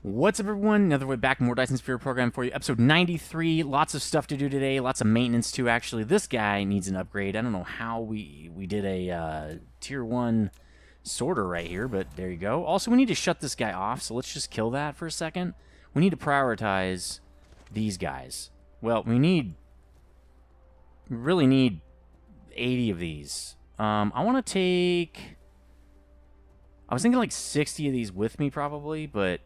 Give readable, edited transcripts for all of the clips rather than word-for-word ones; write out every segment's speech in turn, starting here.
What's up, everyone? Another way back, more Dyson Sphere Program for you. Episode 93. Lots of stuff to do today. Lots of maintenance, too, actually. This guy needs an upgrade. I don't know how we did a Tier 1 sorter right here, but there you go. Also, we need to shut this guy off, so let's just kill that for a second. We need to prioritize these guys. Well, we really need 80 of these. I want to take... I was thinking like 60 of these with me, probably, but...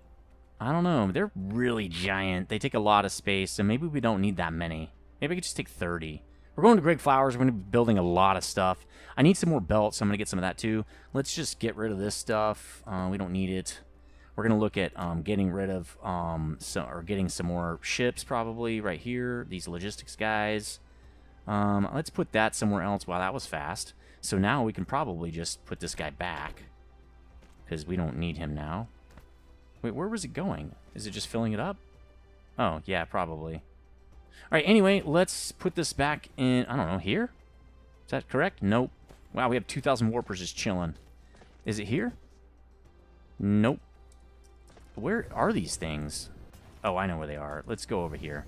I don't know. They're really giant. They take a lot of space, so maybe we don't need that many. Maybe I could just take 30. We're going to Greg Flowers. We're going to be building a lot of stuff. I need some more belts, so I'm going to get some of that too. Let's just get rid of this stuff. We don't need it. We're going to look at getting rid of getting some more ships probably right here. These logistics guys. Let's put that somewhere else. Wow, that was fast. So now we can probably just put this guy back because we don't need him now. Wait, where was it going? Is it just filling it up? Oh, yeah, probably. All right, anyway, let's put this back in, I don't know, here? Is that correct? Nope. Wow, we have 2,000 warpers just chilling. Is it here? Nope. Where are these things? Oh, I know where they are. Let's go over here.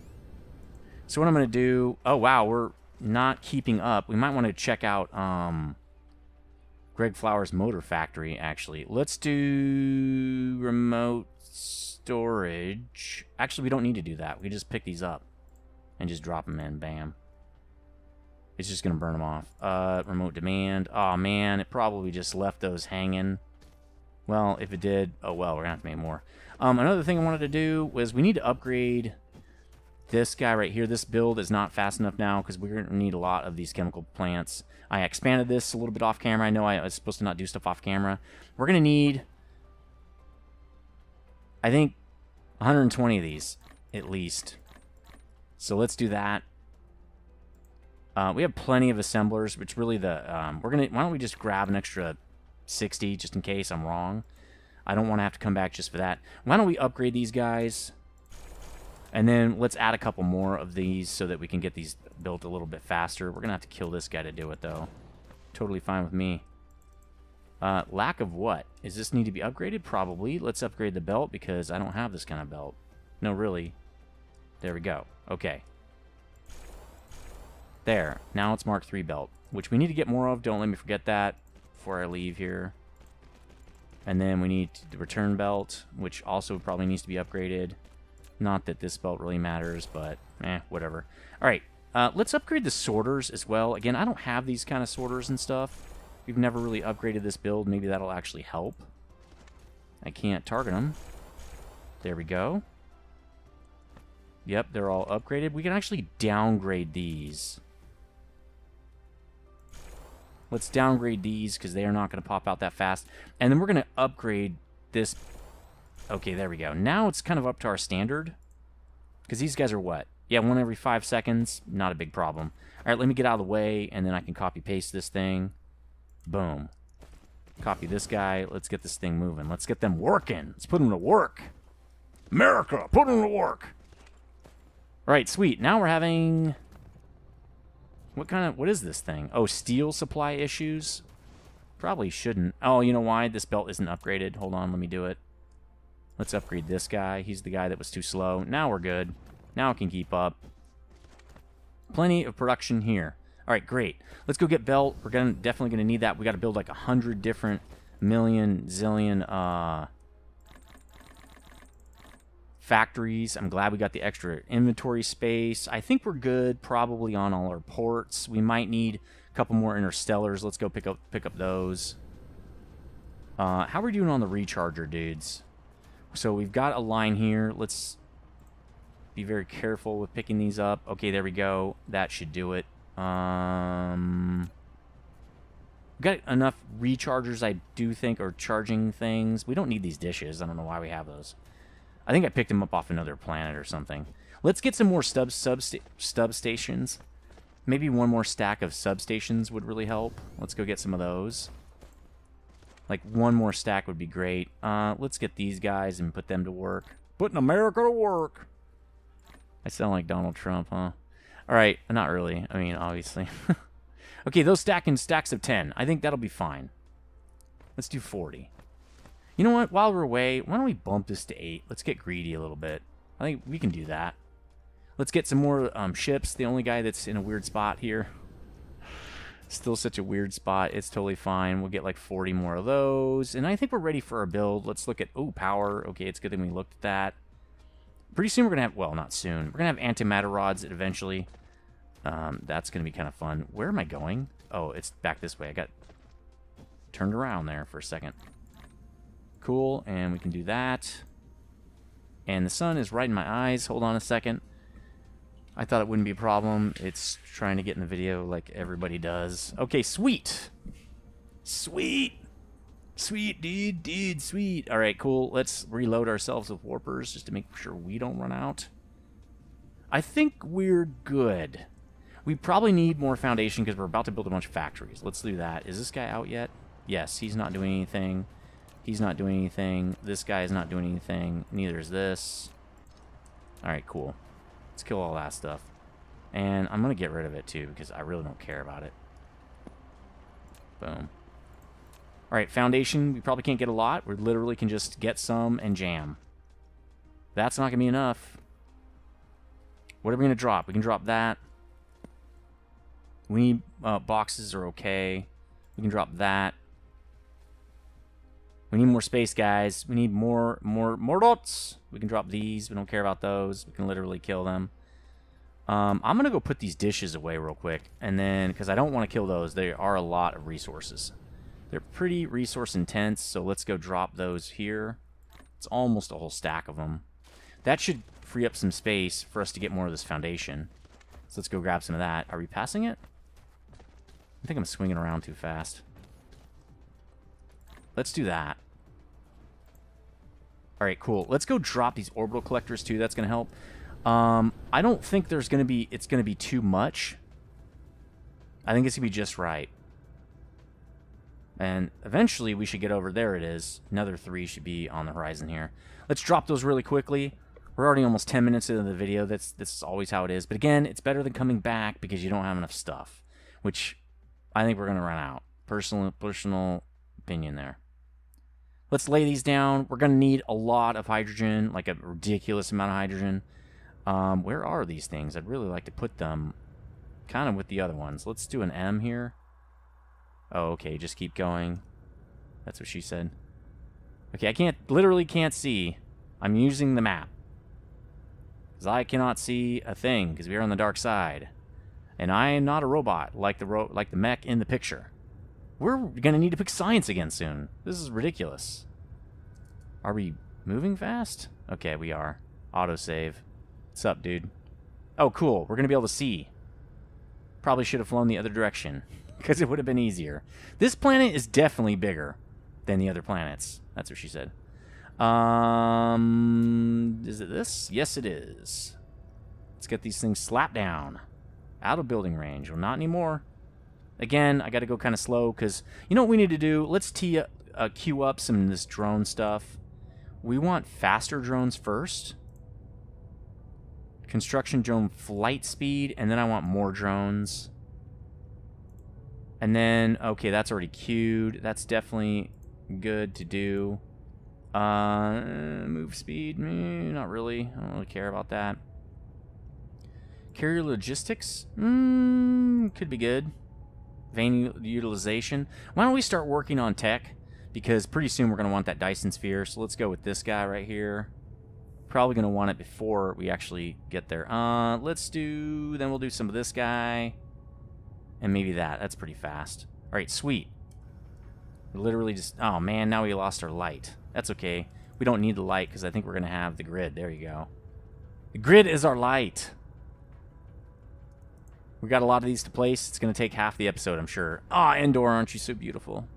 So what I'm going to do... Oh, wow, we're not keeping up. We might want to check out... Greg Flowers Motor Factory, actually. Let's do remote storage. Actually, we don't need to do that. We just pick these up and just drop them in. Bam. It's just going to burn them off. Remote demand. Oh, man. It probably just left those hanging. Well, if it did, oh, well, we're going to have to make more. Another thing I wanted to do was we need to upgrade this guy right here. This build is not fast enough now because we're going to need a lot of these chemical plants. I expanded this a little bit off camera. I know I was supposed to not do stuff off camera. We're going to need, I think, 120 of these, at least. So let's do that. We have plenty of assemblers, which really why don't we just grab an extra 60 just in case I'm wrong. I don't want to have to come back just for that. Why don't we upgrade these guys? And then let's add a couple more of these so that we can get these built a little bit faster. We're going to have to kill this guy to do it, though. Totally fine with me. Lack of what? Does this need to be upgraded? Probably. Let's upgrade the belt because I don't have this kind of belt. No, really. There we go. Okay. There. Now it's Mark III belt, which we need to get more of. Don't let me forget that before I leave here. And then we need the return belt, which also probably needs to be upgraded. Not that this belt really matters, but whatever. All right, let's upgrade the sorters as well. Again, I don't have these kind of sorters and stuff. We've never really upgraded this build. Maybe that'll actually help. I can't target them. There we go. Yep, they're all upgraded. We can actually downgrade these. Let's downgrade these because they are not going to pop out that fast. And then we're going to upgrade this. Okay, there we go. Now it's kind of up to our standard. Because these guys are what? Yeah, one every 5 seconds. Not a big problem. All right, let me get out of the way, and then I can copy-paste this thing. Boom. Copy this guy. Let's get this thing moving. Let's get them working. Let's put them to work. America, put them to work. All right, sweet. Now we're having... What is this thing? Oh, steel supply issues? Probably shouldn't. Oh, you know why? This belt isn't upgraded. Hold on, let me do it. Let's upgrade this guy. He's the guy that was too slow. Now we're good. Now it can keep up. Plenty of production here. All right, great. Let's go get belt. We're definitely going to need that. We got to build like 100 different zillion factories. I'm glad we got the extra inventory space. I think we're good probably on all our ports. We might need a couple more interstellars. Let's go pick up those. How are we doing on the recharger, dudes? So we've got a line here. Let's be very careful with picking these up. Okay, there we go. That should do it. We've got enough rechargers, I do think, or charging things. We don't need these dishes. I don't know why we have those. I think I picked them up off another planet or something. Let's get some more substations. Maybe one more stack of substations would really help. Let's go get some of those. Like, one more stack would be great. Let's get these guys and put them to work. Putting America to work. I sound like Donald Trump, huh? All right, not really. I mean, obviously. Okay, those stack in stacks of 10. I think that'll be fine. Let's do 40. You know what? While we're away, why don't we bump this to 8? Let's get greedy a little bit. I think we can do that. Let's get some more ships. The only guy that's in a weird spot here. Still such a weird spot. It's totally fine. We'll get like 40 more of those. And I think we're ready for our build. Let's look at... Oh, power. Okay, it's good that we looked at that. Pretty soon we're going to have... Well, not soon. We're going to have antimatter rods eventually. That's going to be kind of fun. Where am I going? Oh, it's back this way. I got turned around there for a second. Cool, and we can do that. And the sun is right in my eyes. Hold on a second. I thought it wouldn't be a problem. It's trying to get in the video like everybody does. Okay, sweet. Sweet. Sweet, dude, sweet. All right, cool. Let's reload ourselves with warpers just to make sure we don't run out. I think we're good. We probably need more foundation because we're about to build a bunch of factories. Let's do that. Is this guy out yet? Yes, he's not doing anything. He's not doing anything. This guy is not doing anything. Neither is this. All right, cool. Let's kill all that stuff. And I'm going to get rid of it, too, because I really don't care about it. Boom. All right, foundation. We probably can't get a lot. We literally can just get some and jam. That's not going to be enough. What are we going to drop? We can drop that. We need boxes are okay. We can drop that. We need more space, guys. We need more dots. We can drop these. We don't care about those. We can literally kill them. I'm going to go put these dishes away real quick. And then, because I don't want to kill those, they are a lot of resources. They're pretty resource intense, so let's go drop those here. It's almost a whole stack of them. That should free up some space for us to get more of this foundation. So let's go grab some of that. Are we passing it? I think I'm swinging around too fast. Let's do that. All right, cool. Let's go drop these orbital collectors too. That's going to help. I don't think it's going to be too much. I think it's going to be just right. And eventually we should get over. There it is. Another 3 should be on the horizon here. Let's drop those really quickly. We're already almost 10 minutes into the video. That's always how it is. But again, it's better than coming back because you don't have enough stuff, which I think we're going to run out. Personal opinion there. Let's lay these down. We're going to need a lot of hydrogen, like a ridiculous amount of hydrogen. Where are these things? I'd really like to put them kind of with the other ones. Let's do an M here. Oh, okay, just keep going. That's what she said. Okay, I literally can't see. I'm using the map. Because I cannot see a thing, because we are on the dark side. And I am not a robot like the mech in the picture. We're going to need to pick science again soon. This is ridiculous. Are we moving fast? Okay, we are. Autosave. What's up, dude? Oh, cool. We're going to be able to see. Probably should have flown the other direction, because it would have been easier. This planet is definitely bigger than the other planets. That's what she said. Is it this? Yes, it is. Let's get these things slapped down. Out of building range. Well, not anymore. Again, I got to go kind of slow, because you know what we need to do? Let's queue up some of this drone stuff. We want faster drones first. Construction drone flight speed, and then I want more drones. And then, okay, that's already queued. That's definitely good to do. Move speed, not really. I don't really care about that. Carrier logistics, could be good. Vein utilization. Why don't we start working on tech? Because pretty soon we're going to want that Dyson Sphere. So let's go with this guy right here. Probably going to want it before we actually get there. Then we'll do some of this guy. And maybe that. That's pretty fast. All right, sweet. We literally just... Oh, man, now we lost our light. That's okay. We don't need the light because I think we're going to have the grid. There you go. The grid is our light. We got a lot of these to place. It's going to take half the episode, I'm sure. Ah, Endor, aren't you so beautiful?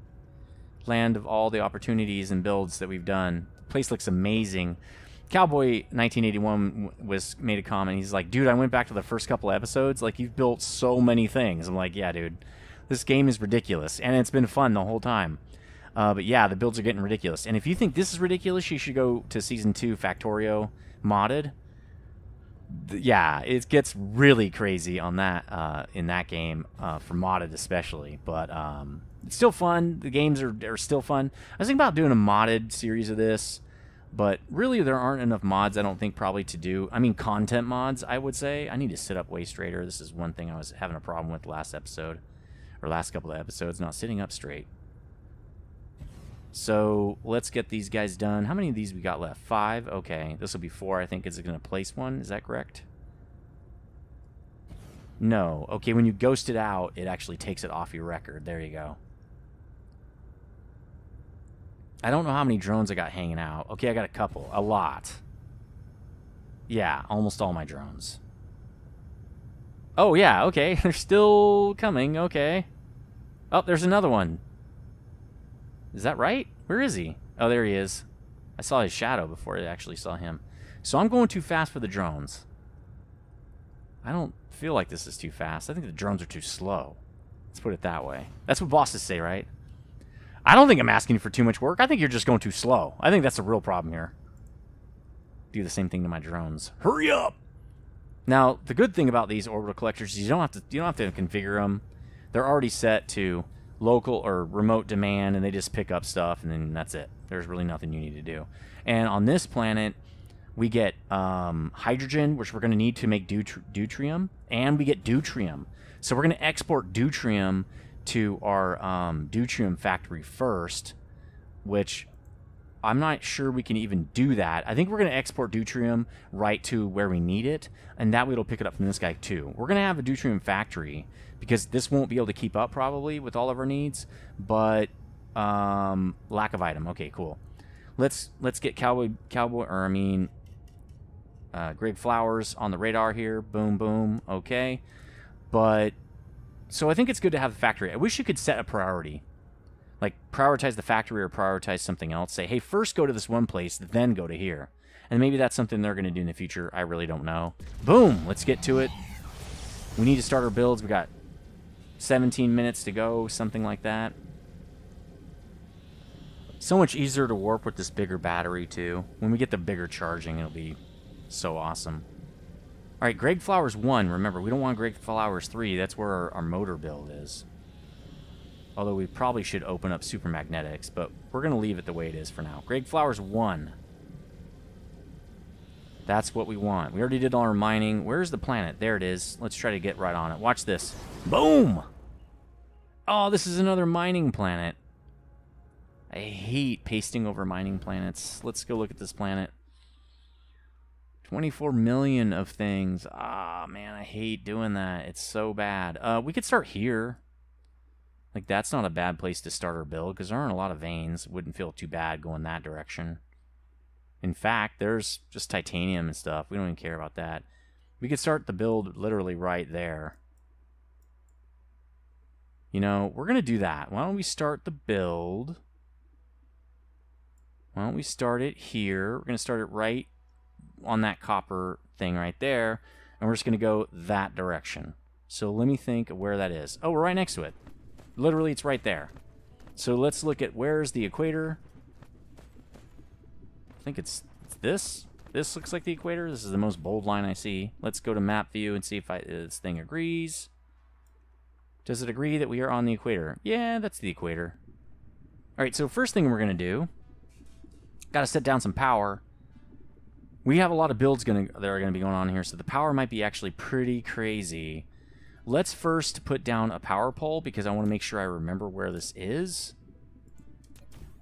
Land of all the opportunities and builds that we've done. The place looks amazing. Cowboy 1981 made a comment. He's like, dude, I went back to the first couple of episodes. Like, you've built so many things. I'm like, yeah, dude. This game is ridiculous. And it's been fun the whole time. But yeah, the builds are getting ridiculous. And if you think this is ridiculous, you should go to Season 2 Factorio modded. Yeah, it gets really crazy on that in that game, for modded especially. But It's still fun. The games are still fun. I was thinking about doing a modded series of this, but really there aren't enough mods, I don't think, probably to do. I mean, content mods, I would say. I need to sit up way straighter. This is one thing I was having a problem with last episode, or last couple of episodes, not sitting up straight. So let's get these guys done. How many of these we got left? 5? Okay, this will be 4, I think. Is it going to place one? Is that correct? No. Okay, when you ghost it out, it actually takes it off your record. There you go. I don't know how many drones I got hanging out. Okay, I got a couple. A lot. Yeah, almost all my drones. Oh, yeah, okay. They're still coming. Okay. Oh, there's another one. Is that right? Where is he? Oh, there he is. I saw his shadow before I actually saw him. So I'm going too fast for the drones. I don't feel like this is too fast. I think the drones are too slow. Let's put it that way. That's what bosses say, right? I don't think I'm asking for too much work. I think you're just going too slow. I think that's the real problem here. Do the same thing to my drones. Hurry up! Now, the good thing about these orbital collectors is you don't have to configure them. They're already set to local or remote demand, and they just pick up stuff, and then that's it. There's really nothing you need to do. And on this planet, we get hydrogen, which we're going to need to make deuterium, and we get deuterium. So we're going to export deuterium to our deuterium factory first, which I'm not sure we can even do that. I think we're going to export deuterium right to where we need it, and that way it'll pick it up from this guy too. We're going to have a deuterium factory because this won't be able to keep up probably with all of our needs, but lack of item. Okay, cool. Let's get Greg Flowers on the radar here. Boom, boom. Okay, but so I think it's good to have the factory. I wish you could set a priority. Like, prioritize the factory or prioritize something else. Say, hey, first go to this one place, then go to here. And maybe that's something they're going to do in the future. I really don't know. Boom! Let's get to it. We need to start our builds. We got 17 minutes to go, something like that. So much easier to warp with this bigger battery, too. When we get the bigger charging, it'll be so awesome. All right, Greg Flowers 1. Remember, we don't want Greg Flowers 3. That's where our motor build is. Although we probably should open up super magnetics, but we're going to leave it the way it is for now. Greg Flowers 1. That's what we want. We already did all our mining. Where's the planet? There it is. Let's try to get right on it. Watch this. Boom! Oh, this is another mining planet. I hate pasting over mining planets. Let's go look at this planet. 24 million of things. Ah, man, I hate doing that. It's so bad. We could start here. Like, that's not a bad place to start our build, because there aren't a lot of veins. Wouldn't feel too bad going that direction. In fact, there's just titanium and stuff. We don't even care about that. We could start the build literally right there. You know, we're going to do that. Why don't we start the build? Why don't we start it here? We're going to start it right on that copper thing right there. And we're just going to go that direction. So let me think of where that is. Oh, we're right next to it. Literally, it's right there. So let's look at where's the equator. I think it's this. This looks like the equator. This is the most bold line I see. Let's go to map view and see if this thing agrees. Does it agree that we are on the equator? Yeah, that's the equator. All right, so first thing we're going to do, got to set down some power. We have a lot of builds that are going to be going on here, so the power might be actually pretty crazy. Let's first put down a power pole because I want to make sure I remember where this is.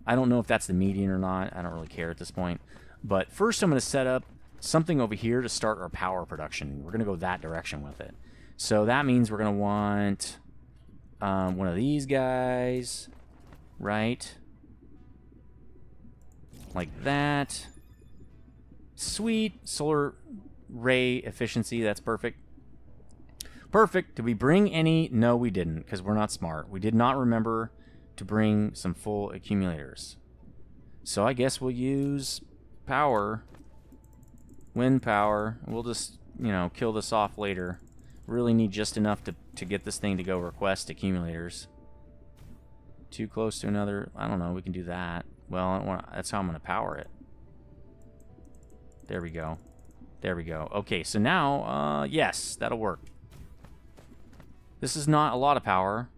I don't know if that's the median or not. I don't really care at this point. But first I'm going to set up something over here to start our power production. We're going to go that direction with it. So that means we're going to want one of these guys, right? Like that. Sweet. Solar ray efficiency. That's perfect. Perfect. Did we bring any? No, we didn't, because we're not smart. We did not remember to bring some full accumulators. So I guess we'll use power, wind power. We'll just, you know, kill this off later. Really need just enough to get this thing to go request accumulators. Too close to another. I don't know. We can do that. Well, I don't want, that's how I'm going to power it. There we go. There we go. Okay, so now, yes, that'll work. This is not a lot of power.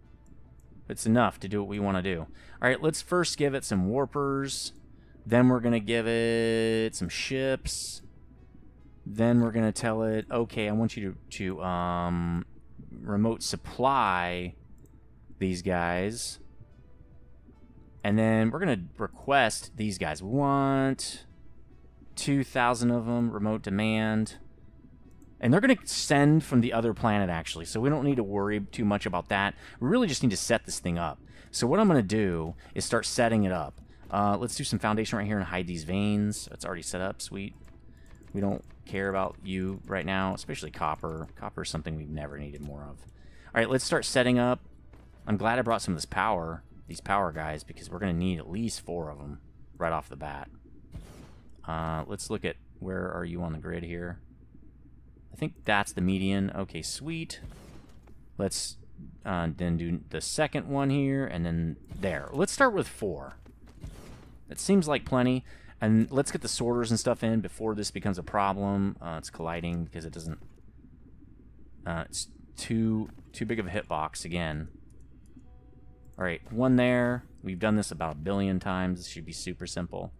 It's enough to do what we want to do. All right, let's first give it some warpers. Then we're going to give it some ships. Then we're going to tell it, okay, I want you to remote supply these guys. And then we're going to request these guys. We want 2,000 of them, remote demand. And they're going to send from the other planet, actually, so we don't need to worry too much about that. We really just need to set this thing up. So what I'm going to do is start setting it up. Let's do some foundation right here and hide these veins. It's already set up. Sweet. We don't care about you right now, especially copper. Copper is something we've never needed more of. All right, let's start setting up. I'm glad I brought some of this power, these power guys, because we're going to need at least 4 of them right off the bat. Let's look at where are you on the grid here. I think that's the median. Okay, sweet. Let's then do the second one here, and then there. Let's start with 4. That seems like plenty. And let's get the sorters and stuff in before this becomes a problem. It's colliding because it doesn't... it's too big of a hitbox again. Alright, 1 there. We've done this about 1 billion times. This should be super simple.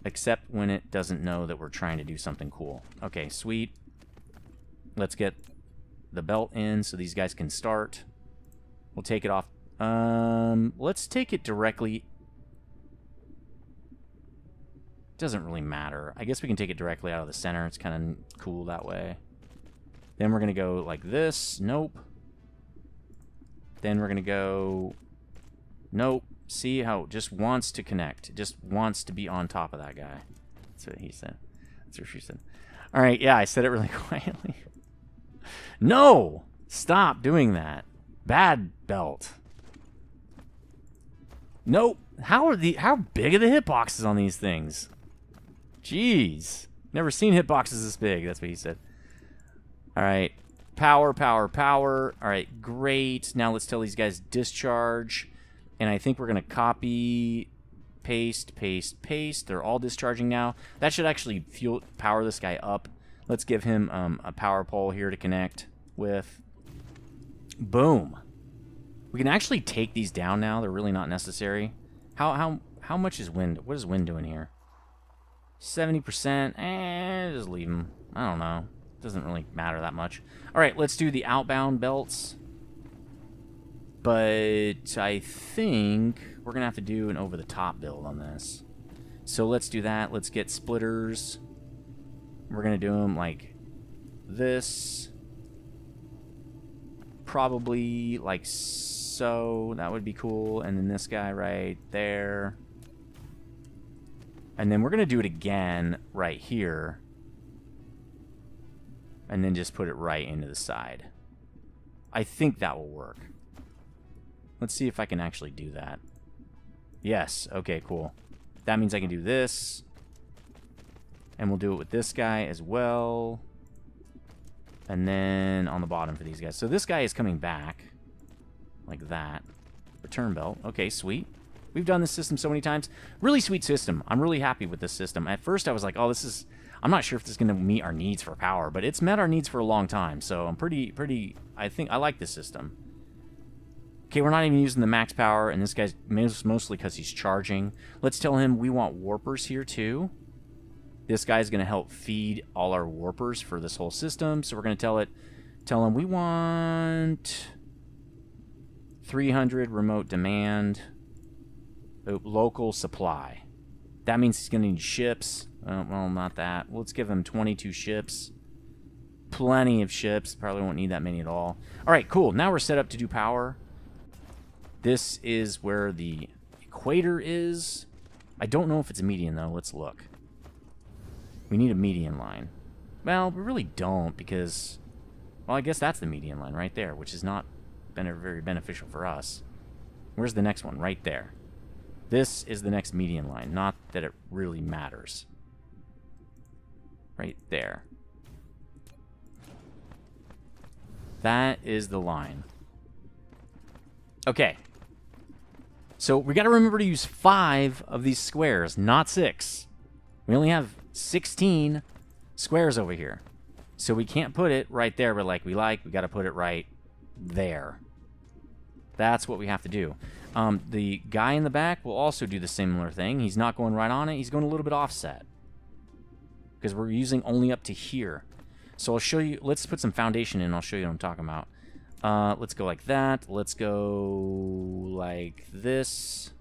Except when it doesn't know that we're trying to do something cool. Okay, sweet. Let's get the belt in so these guys can start. We'll take it off. Let's take it directly. Doesn't really matter. I guess we can take it directly out of the center. It's kind of cool that way. Then we're going to go like this. Nope. Then we're going to go... Nope. See how it just wants to connect. It just wants to be on top of that guy. That's what he said. That's what she said. All right, yeah, I said it really quietly. No! Stop doing that. Bad belt. Nope. How big are the hitboxes on these things? Jeez. Never seen hitboxes this big. That's what he said. All right. Power, power, power. All right, great. Now let's tell these guys discharge. And I think we're going to copy, paste, paste, paste. They're all discharging now. That should actually power this guy up. Let's give him a power pole here to connect with. Boom. We can actually take these down now. They're really not necessary. How much is wind? What is wind doing here? 70%. Just leave them. I don't know. Doesn't really matter that much. All right, let's do the outbound belts. But I think we're going to have to do an over-the-top build on this. So let's do that. Let's get splitters. We're going to do them like this. Probably like so. That would be cool. And then this guy right there. And then we're going to do it again right here. And then just put it right into the side. I think that will work. Let's see if I can actually do that. Yes. Okay, cool. That means I can do this. And we'll do it with this guy as well. And then on the bottom for these guys. So this guy is coming back. Like that. Return belt. Okay, sweet. We've done this system so many times. Really sweet system. I'm really happy with this system. At first I was like, oh, this is... I'm not sure if this is going to meet our needs for power. But it's met our needs for a long time. So I'm pretty... I think I like this system. Okay, we're not even using the max power, and this guy's mostly because he's charging. Let's tell him we want warpers here, too. This guy's going to help feed all our warpers for this whole system, so we're going to tell him we want 300 remote demand, local supply. That means he's going to need ships. Well, not that. Let's give him 22 ships. Plenty of ships. Probably won't need that many at all. All right, cool. Now we're set up to do power. This is where the equator is. I don't know if it's a median, though. Let's look. We need a median line. Well, we really don't because... Well, I guess that's the median line right there, which is not very beneficial for us. Where's the next one? Right there. This is the next median line. Not that it really matters. Right there. That is the line. Okay. So we got to remember to use 5 of these squares, not 6. We only have 16 squares over here. So we can't put it right there, but like we got to put it right there. That's what we have to do. The guy in the back will also do the similar thing. He's not going right on it. He's going a little bit offset because we're using only up to here. So I'll show you. Let's put some foundation in. I'll show you what I'm talking about. Let's go like that. Let's go like this.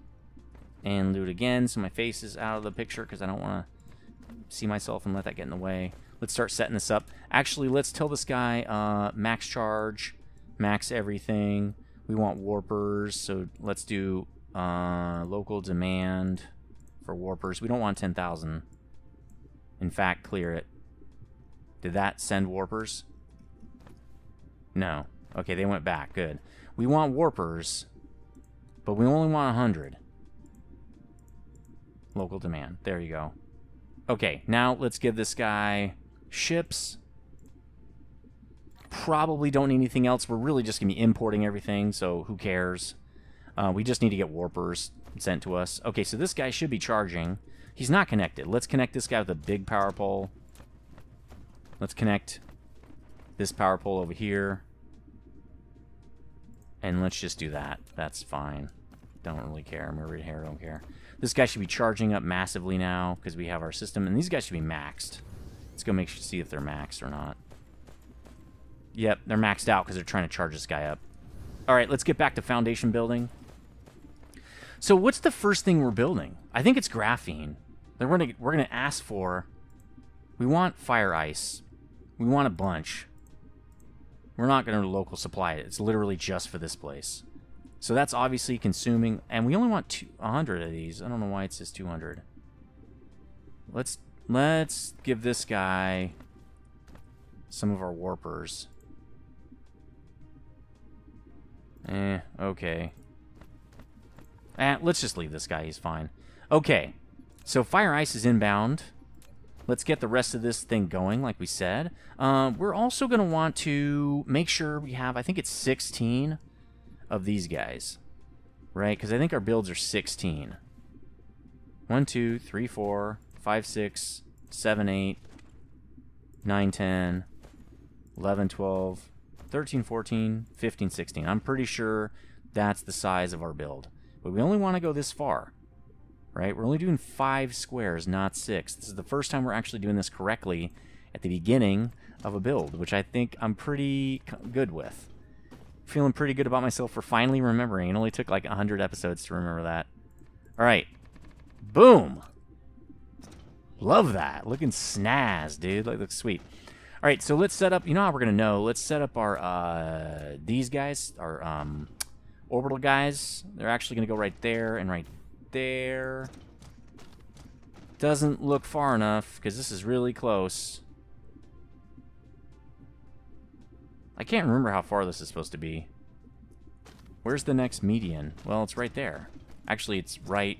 And do it again so my face is out of the picture because I don't want to see myself and let that get in the way. Let's start setting this up. Actually, let's tell this guy max charge, max everything. We want warpers, so let's do local demand for warpers. We don't want 10,000. In fact, clear it. Did that send warpers? No. Okay, they went back. Good. We want warpers, but we only want 100. Local demand. There you go. Okay, now let's give this guy ships. Probably don't need anything else. We're really just going to be importing everything, so who cares? We just need to get warpers sent to us. Okay, so this guy should be charging. He's not connected. Let's connect this guy with a big power pole. Let's connect this power pole over here. And let's just do that. That's fine. Don't really care. I'm over here. Don't care. This guy should be charging up massively now because we have our system. And these guys should be maxed. Let's go see if they're maxed or not. Yep, they're maxed out because they're trying to charge this guy up. All right, let's get back to foundation building. So what's the first thing we're building? I think it's graphene. Then we're gonna ask for. We want fire ice. We want a bunch. We're not gonna local supply it. It's literally just for this place. So that's obviously consuming, and we only want 100 of these. I don't know why it says 200. Let's give this guy some of our warpers. Okay. Let's just leave this guy. He's fine. Okay. So fire ice is inbound. Let's get the rest of this thing going, like we said. We're also going to want to make sure we have, I think it's 16 of these guys. Right? Because I think our builds are 16. 1, 2, 3, 4, 5, 6, 7, 8, 9, 10, 11, 12, 13, 14, 15, 16. I'm pretty sure that's the size of our build. But we only want to go this far. Right? We're only doing 5 squares, not 6. This is the first time we're actually doing this correctly at the beginning of a build, which I think I'm pretty good with. Feeling pretty good about myself for finally remembering. It only took like 100 episodes to remember that. All right. Boom. Love that. Looking snaz, dude. Looks sweet. All right, so let's set up, you know how we're going to know. Let's set up our, these guys, our orbital guys. They're actually going to go right there and right there. Doesn't look far enough because this is really close. I can't remember how far this is supposed to be. Where's the next median? Well, it's right there. Actually, it's right.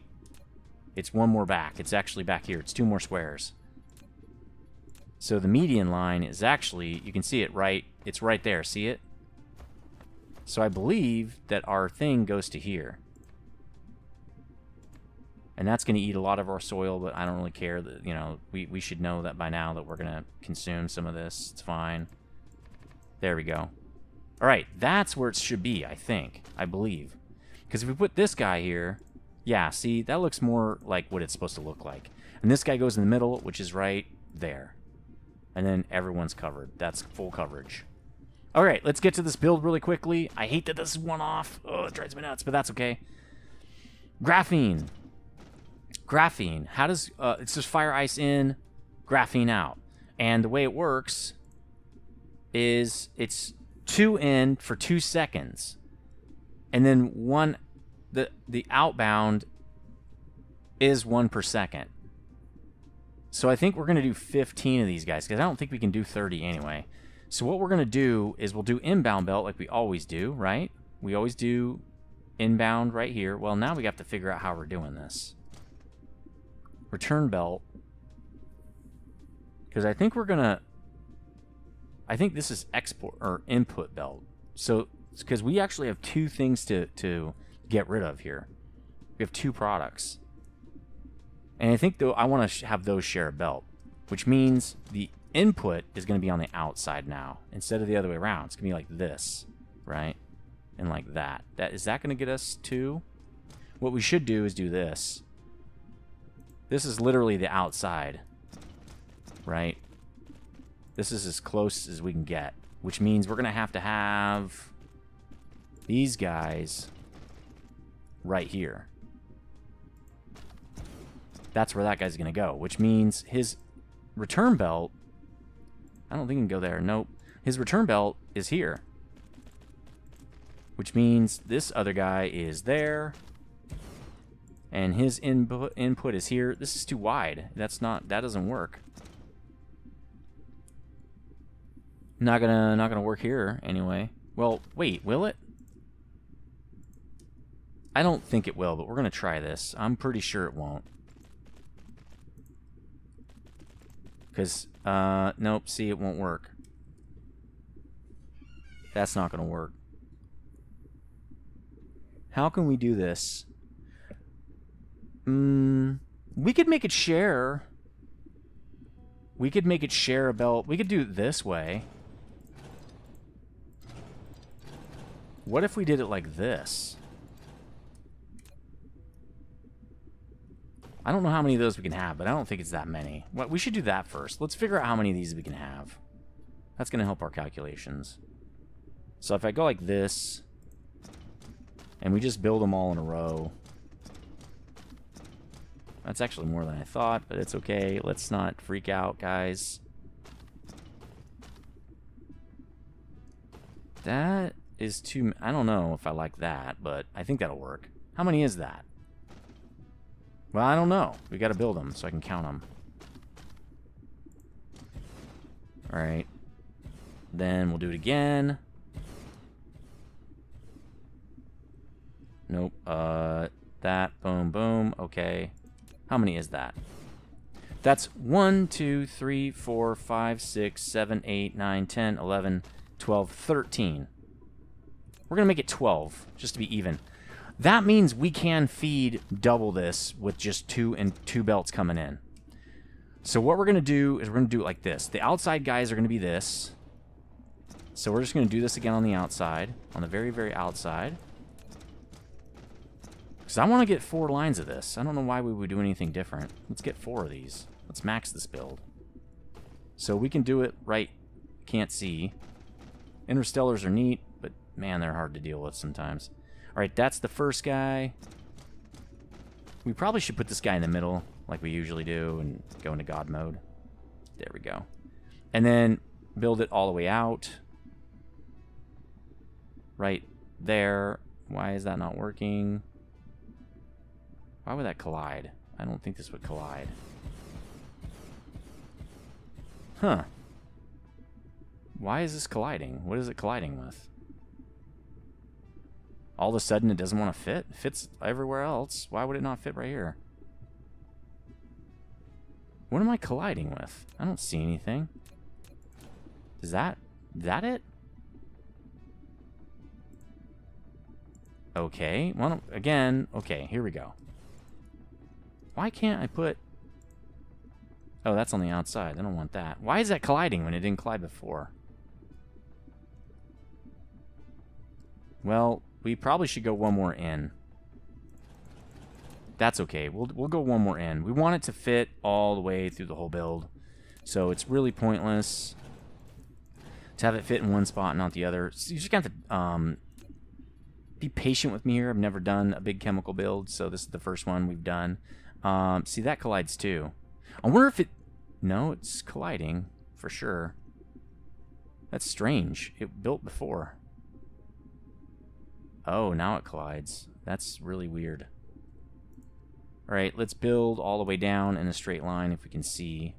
It's one more back. It's actually back here. It's 2 more squares. So the median line is actually, you can see it right. It's right there. See it? So I believe that our thing goes to here. And that's going to eat a lot of our soil, but I don't really care. That, you know, we should know that by now that we're going to consume some of this. It's fine. There we go. All right, that's where it should be, I think. I believe. Because if we put this guy here, yeah, see, that looks more like what it's supposed to look like. And this guy goes in the middle, which is right there. And then everyone's covered. That's full coverage. All right, let's get to this build really quickly. I hate that this is one off. Oh, it drives me nuts, but that's okay. Graphene. Graphene. How does... it's just fire ice in, graphene out. And the way it works is it's 2 in for 2 seconds. And then one... The outbound is 1 per second. So I think we're going to do 15 of these guys, because I don't think we can do 30 anyway. So what we're going to do is we'll do inbound belt like we always do, right? We always do inbound right here. Well, now we have to figure out how we're doing this. Return belt. Because I think we're going to... I think this is export or input belt. So, because we actually have 2 things to get rid of here. We have 2 products. And I think, though, I want to have those share a belt, which means the input is going to be on the outside now instead of the other way around. It's going to be like this, right? and like that. Is that going to get us to? What we should do is do this. This is literally the outside, right? This is as close as we can get, which means we're going to have these guys right here. That's where that guy's going to go, which means his return belt, I don't think he can go there. Nope. His return belt is here, which means this other guy is there, and his input is here. This is too wide. That doesn't work. Not gonna work here anyway. Well, wait, will it? I don't think it will, but we're gonna try this. I'm pretty sure it won't. Because, nope, see, it won't work. That's not gonna work. How can we do this? We could make it share. We could make it share a belt. We could do it this way. What if we did it like this? I don't know how many of those we can have, but I don't think it's that many. Well, we should do that first. Let's figure out how many of these we can have. That's going to help our calculations. So if I go like this, and we just build them all in a row. That's actually more than I thought, but it's okay. Let's not freak out, guys. That is too... I don't know if I like that, but I think that'll work. How many is that? Well, I don't know. We got to build them so I can count them. All right. Then we'll do it again. Nope. That. Boom, boom. Okay. How many is that? That's 1, 2, 3, 4, 5, 6, 7, 8, 9, 10, 11, 12, 13. We're going to make it 12, just to be even. That means we can feed double this with just two belts coming in. So what we're going to do is we're going to do it like this. The outside guys are going to be this. So we're just going to do this again on the outside, on the very, very outside. Because I want to get 4 lines of this. I don't know why we would do anything different. Let's get 4 of these. Let's max this build. So we can do it right. Can't see. Interstellars are neat, but man, they're hard to deal with sometimes. Alright, that's the first guy. We probably should put this guy in the middle, like we usually do, and go into God mode. There we go. And then build it all the way out. Right there. Why is that not working? Why would that collide? I don't think this would collide. Huh. Why is this colliding? What is it colliding with? All of a sudden it doesn't want to fit? It fits everywhere else. Why would it not fit right here? What am I colliding with? I don't see anything. Is that it? Okay. Well, again, okay, here we go. Why can't I put... Oh, that's on the outside. I don't want that. Why is that colliding when it didn't collide before? Well, we probably should go one more in. That's okay. We'll go one more in. We want it to fit all the way through the whole build. So it's really pointless to have it fit in one spot and not the other. So you just got to be patient with me here. I've never done a big chemical build, so this is the first one we've done. See, that collides too. I wonder if it... No, it's colliding for sure. That's strange. It built before. Oh, now it collides. That's really weird. Alright, let's build all the way down in a straight line if we can see.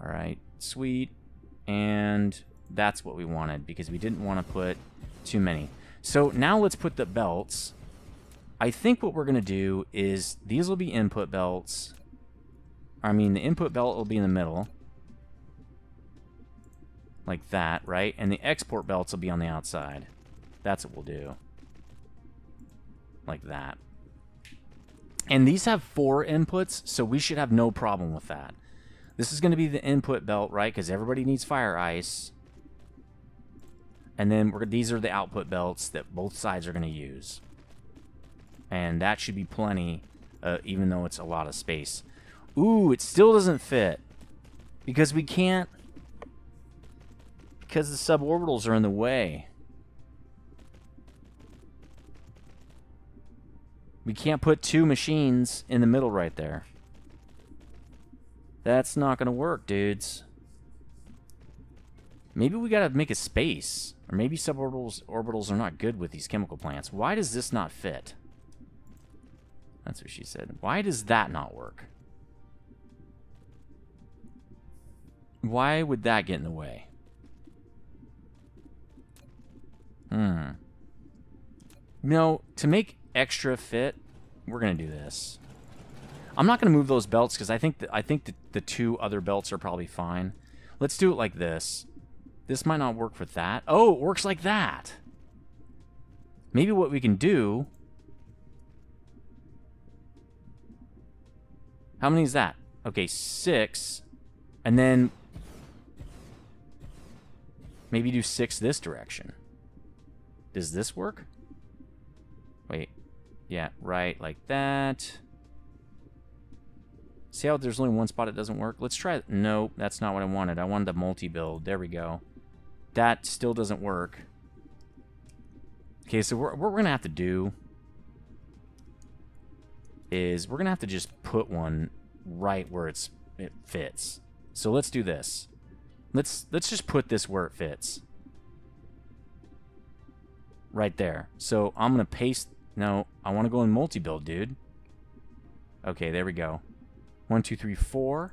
Alright, sweet. And that's what we wanted because we didn't want to put too many. So now let's put the belts. I think what we're going to do is these will be input belts. I mean, the input belt will be in the middle. Like that, right? And the export belts will be on the outside. That's what we'll do. Like that. And these have 4 inputs, so we should have no problem with that. This is going to be the input belt, right? Because everybody needs fire ice. And then these are the output belts that both sides are going to use. And that should be plenty, even though it's a lot of space. Ooh, it still doesn't fit. Because we can't... Because the suborbitals are in the way. We can't put two machines in the middle right there. That's not going to work, dudes. Maybe we got to make a space. Or maybe suborbitals are not good with these chemical plants. Why does this not fit? That's what she said. Why does that not work? Why would that get in the way? No, to make extra fit, we're going to do this. I'm not going to move those belts because I think the two other belts are probably fine. Let's do it like this. This might not work for that. Oh, it works like that. Maybe what we can do... How many is that? Okay, 6. And then... Maybe do 6 this direction. Does this work? Wait. Yeah, right, like that. See how there's only one spot it doesn't work? Let's try it. Nope, that's not what I wanted. I wanted the multi-build. There we go. That still doesn't work. Okay, so what we're going to have to do is we're going to have to just put one right where it fits. So let's do this. Let's just put this where it fits. Right there. So I'm going to paste... No, I want to go in multi-build, dude. Okay, there we go. 1, 2, 3, 4.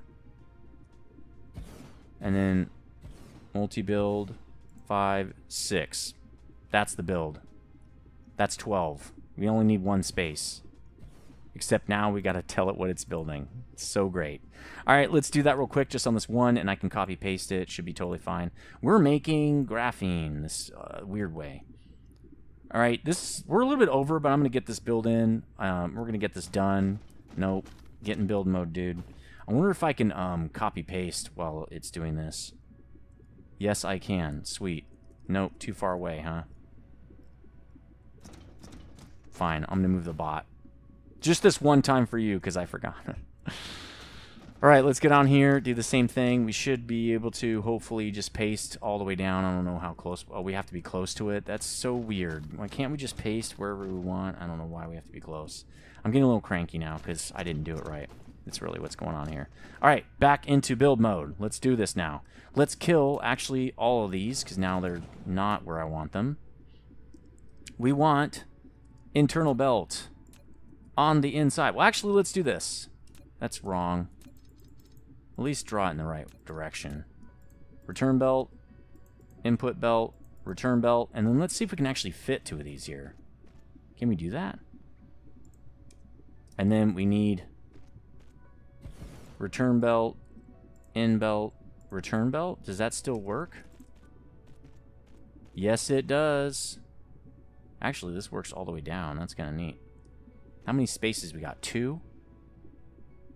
And then multi-build 5, 6. That's the build. That's 12. We only need one space. Except now we got to tell it what it's building. It's so great. All right, let's do that real quick just on this one, and I can copy paste it. Should be totally fine. We're making graphene this weird way. All right, we're a little bit over, but I'm going to get this build in. We're going to get this done. Nope. Get in build mode, dude. I wonder if I can copy paste while it's doing this. Yes, I can. Sweet. Nope, too far away, huh? Fine, I'm going to move the bot. Just this one time for you, because I forgot. All right, let's get on here, do the same thing. We should be able to hopefully just paste all the way down. I don't know how close. Oh, we have to be close to it. That's so weird. Why can't we just paste wherever we want? I don't know why we have to be close. I'm getting a little cranky now because I didn't do it right. That's really what's going on here. All right, back into build mode. Let's do this now. Let's kill, actually, all of these because now they're not where I want them. We want internal belt on the inside. Well, actually, let's do this. That's wrong. At least draw it in the right direction. Return belt, input belt, return belt, and then let's see if we can actually fit 2 of these here. Can we do that? And then we need return belt, in belt, return belt. Does that still work? Yes, it does. Actually, this works all the way down. That's kind of neat. How many spaces we got? 2?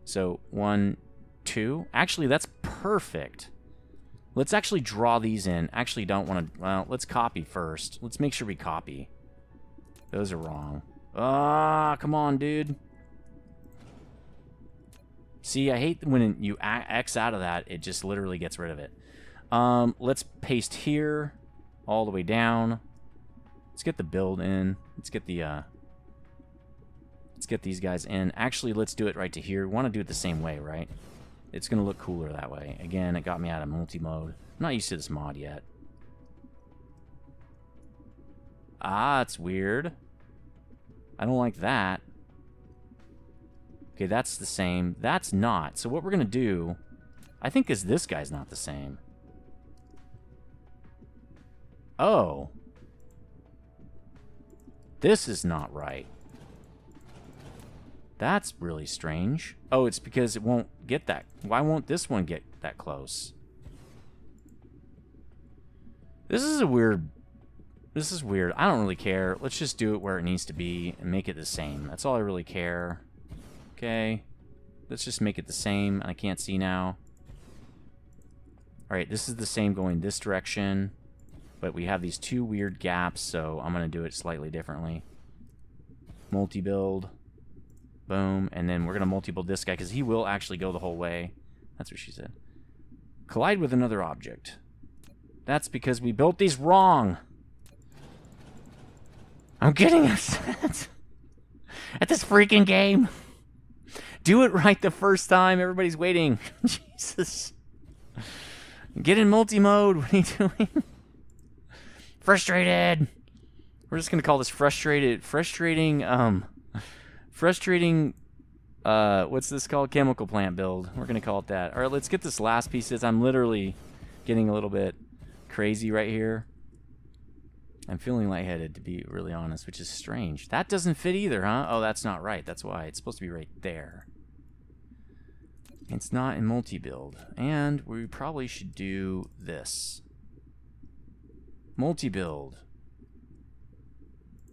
So 1, 2. Actually, that's perfect. Let's actually draw these in. Actually, don't want to... Well, let's copy first. Let's make sure we copy. Those are wrong. Ah, come on, dude. See, I hate when you X out of that, it just literally gets rid of it. Let's paste here all the way down. Let's get the build in. Let's get the... Let's get these guys in. Actually, let's do it right to here. We want to do it the same way, right? It's going to look cooler that way. Again, it got me out of multi-mode. I'm not used to this mod yet. Ah, it's weird. I don't like that. Okay, that's the same. That's not. So what we're going to do, I think, is this guy's not the same. Oh. This is not right. That's really strange. Oh, it's because it won't get that. Why won't this one get that close? This is a weird... This is weird. I don't really care. Let's just do it where it needs to be and make it the same. That's all I really care. Okay. Let's just make it the same. I can't see now. Alright, this is the same going this direction. But we have these two weird gaps, so I'm going to do it slightly differently. Multi-build. Boom. And then we're going to multi-build this guy, because he will actually go the whole way. That's what she said. Collide with another object. That's because we built these wrong. I'm getting upset at this freaking game. Do it right the first time. Everybody's waiting. Jesus. Get in multi-mode. What are you doing? Frustrated. We're just going to call this frustrating, what's this called? Chemical plant build. We're going to call it that. All right, let's get this last piece. I'm literally getting a little bit crazy right here. I'm feeling lightheaded, to be really honest, which is strange. That doesn't fit either, huh? Oh, that's not right. That's why. It's supposed to be right there. It's not in multi-build. And we probably should do this. Multi-build.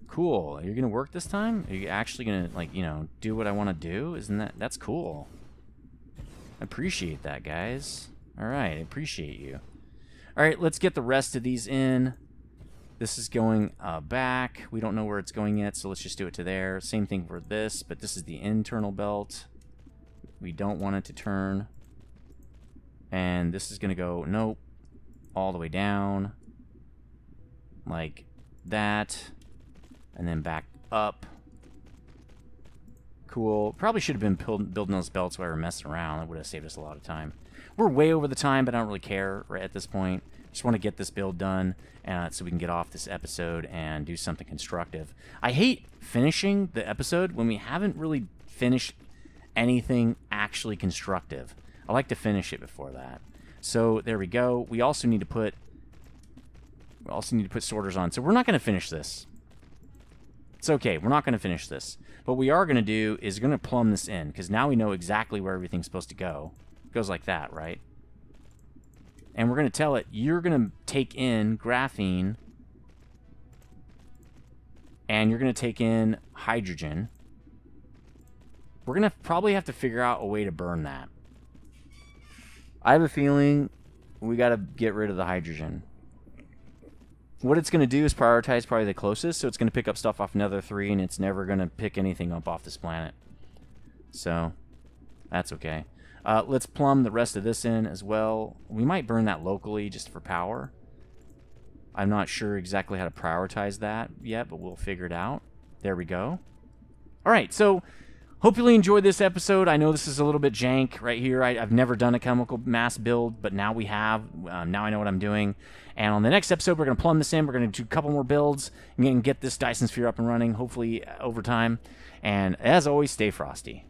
Cool. You're going to work this time? Are you actually going to, like, you know, do what I want to do? Isn't that... That's cool. I appreciate that, guys. All right. I appreciate you. All right. Let's get the rest of these in. This is going back. We don't know where it's going yet, so let's just do it to there. Same thing for this, but this is the internal belt. We don't want it to turn. And this is going to go, nope, all the way down. Like that. And then back up. Cool. Probably should have been building those belts while we were messing around. That would have saved us a lot of time. We're way over the time, but I don't really care right at this point. Just want to get this build done so we can get off this episode and do something constructive. I hate finishing the episode when we haven't really finished anything actually constructive. I like to finish it before that. So there we go. We also need to put sorters on. So we're not going to finish this. It's okay. We're not going to finish this. What we are going to do is going to plumb this in, because now we know exactly where everything's supposed to go. It goes like that, right? And we're going to tell it, you're going to take in graphene, and you're going to take in hydrogen. We're going to probably have to figure out a way to burn that. I have a feeling we got to get rid of the hydrogen. What it's going to do is prioritize probably the closest, so it's going to pick up stuff off Nether 3, and it's never going to pick anything up off this planet. So, that's okay. Let's plumb the rest of this in as well. We might burn that locally just for power. I'm not sure exactly how to prioritize that yet, but we'll figure it out. There we go. All right, so hope you enjoyed this episode. I know this is a little bit jank right here. I've never done a chemical mass build, but now we have. Now I know what I'm doing. And on the next episode, we're going to plumb this in. We're going to do a couple more builds and get this Dyson Sphere up and running, hopefully over time. And as always, stay frosty.